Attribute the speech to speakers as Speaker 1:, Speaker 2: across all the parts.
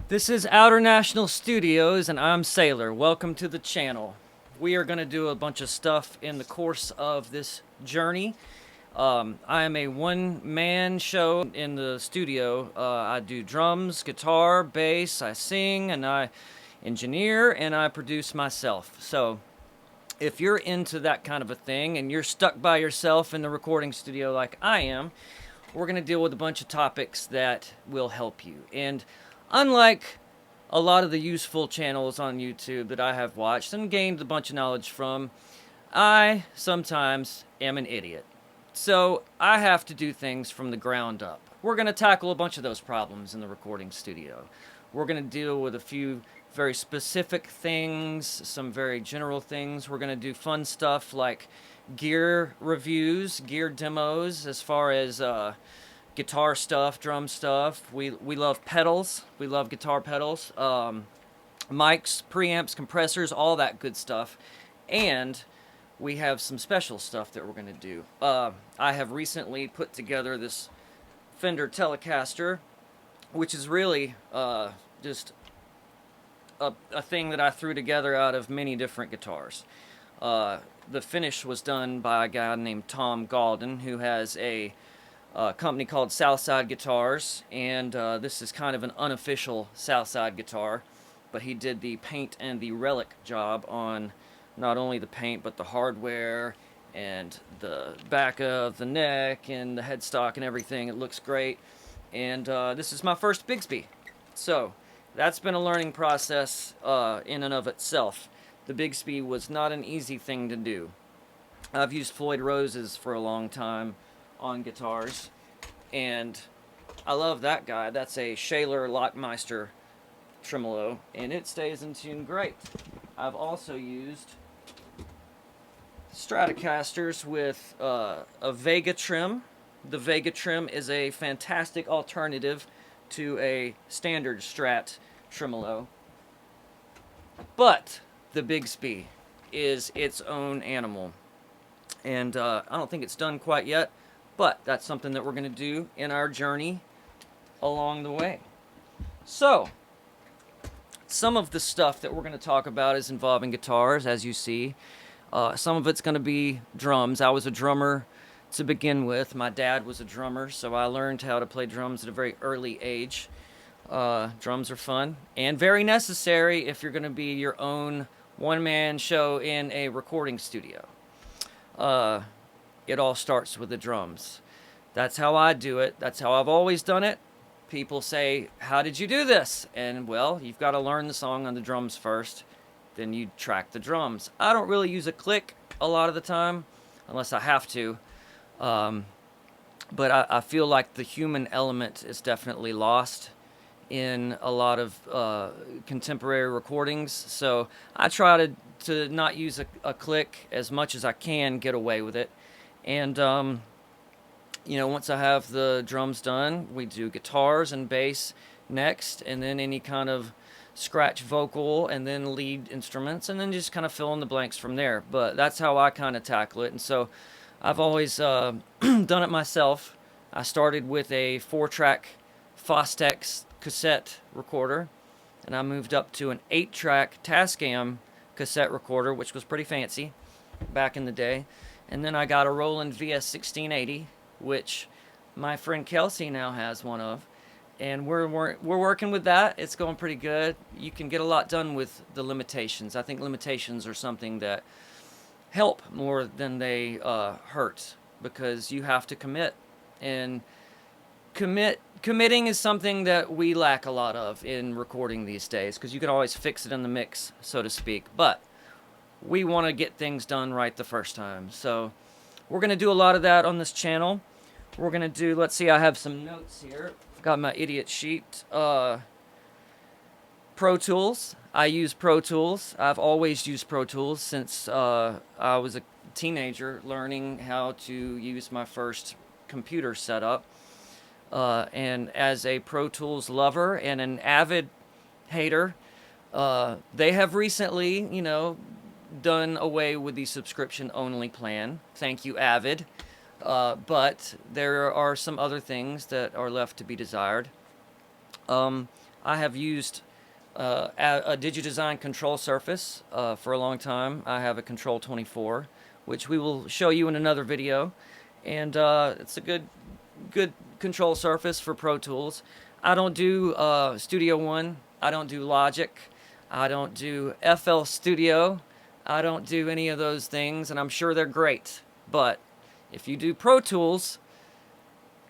Speaker 1: This is Outernational Studios, and I'm Saylor. Welcome to the channel. We are going to do a bunch of stuff in the course of this journey. I am a one-man show in the studio. I do drums, guitar, bass, I sing, and I engineer, and I produce myself. So if you're into that kind of a thing, and you're stuck by yourself in the recording studio like I am, we're going to deal with a bunch of topics that will help you. And unlike a lot of the useful channels on YouTube that I have watched and gained a bunch of knowledge from, I sometimes am an idiot. So I have to do things from the ground up. We're going to tackle a bunch of those problems in the recording studio. We're going to deal with a few very specific things, some very general things. We're going to do fun stuff like gear reviews, gear demos, as far as guitar stuff, drum stuff. We love pedals. We love guitar pedals, mics, preamps, compressors, all that good stuff. And we have some special stuff that we're going to do. I have recently put together this Fender Telecaster, which is really just a thing that I threw together out of many different guitars. The finish was done by a guy named Tom Galden, who has a company called Southside Guitars, and this is kind of an unofficial Southside guitar, but he did the paint and the relic job on not only the paint but the hardware and the back of the neck and the headstock and everything. It looks great, and this is my first Bigsby, so that's been a learning process in and of itself. The Bigsby was not an easy thing to do. I've used Floyd Rose's for a long time on guitars, and I love that guy. That's a Saylor Lockmeister tremolo, and it stays in tune great. I've also used Stratocasters with a Vega trim. The Vega trim is a fantastic alternative to a standard Strat tremolo, but the Bigsby is its own animal, and I don't think it's done quite yet. But that's something that we're going to do in our journey along the way. So, some of the stuff that we're going to talk about is involving guitars, as you see. Some of it's going to be drums. I was a drummer to begin with. My dad was a drummer, so I learned how to play drums at a very early age. Drums are fun and very necessary if you're going to be your own one-man show in a recording studio. It all starts with the drums. That's how I do it. That's how I've always done it. people say, how did you do this? And well, you've got to learn the song on the drums first, then you track the drums. I don't really use a click a lot of the time, unless I have to. But I feel like the human element is definitely lost in a lot of contemporary recordings. So I try to not use a click as much as I can, get away with it. And, you know, once I have the drums done, we do guitars and bass next, and then any kind of scratch vocal, and then lead instruments, and then just kind of fill in the blanks from there. But that's how I kind of tackle it. And so I've always done it myself. I started with a 4-track Fostex cassette recorder, and I moved up to an 8-track Tascam cassette recorder, which was pretty fancy back in the day. And then I got a Roland VS1680, which my friend Kelsey now has one of, and we're working with that. It's going pretty good. You can get a lot done with the limitations. I think limitations are something that help more than they hurt, because you have to commit, and committing is something that we lack a lot of in recording these days, because you can always fix it in the mix, so to speak, but we want to get things done right the first time. So we're going to do a lot of that on this channel. We're going to do, let's see, I have some notes here. I've got my idiot sheet. Pro Tools. I use Pro Tools. I've always used Pro Tools since I was a teenager learning how to use my first computer setup. And as a Pro Tools lover and an avid hater, they have recently, you know, done away with the subscription-only plan. Thank you, Avid. But there are some other things that are left to be desired. I have used a DigiDesign control surface for a long time. I have a Control 24, which we will show you in another video. And it's a good control surface for Pro Tools. I don't do Studio One. I don't do Logic. I don't do FL Studio. I don't do any of those things, and I'm sure they're great. But if you do Pro Tools,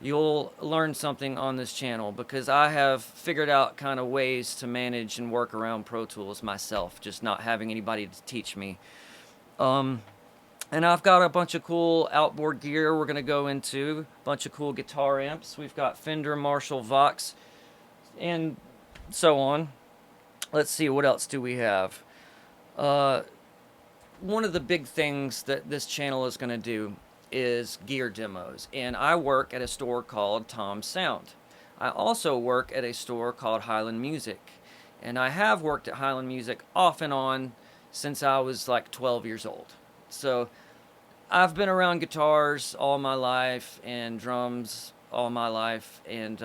Speaker 1: you'll learn something on this channel, because I have figured out kind of ways to manage and work around Pro Tools myself, just not having anybody to teach me. And I've got a bunch of cool outboard gear we're going to go into, a bunch of cool guitar amps. We've got Fender, Marshall, Vox, and so on. Let's see, what else do we have? One of the big things that this channel is going to do is gear demos, and I work at a store called Tom's Sound. I also work at a store called Highland Music, and I have worked at Highland Music off and on since I was like 12 years old. So I've been around guitars all my life and drums all my life, and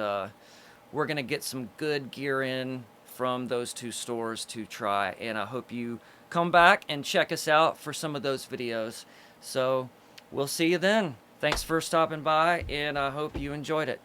Speaker 1: we're going to get some good gear in from those two stores to try, and I hope you come back and check us out for some of those videos. So we'll see you then. Thanks for stopping by, and I hope you enjoyed it.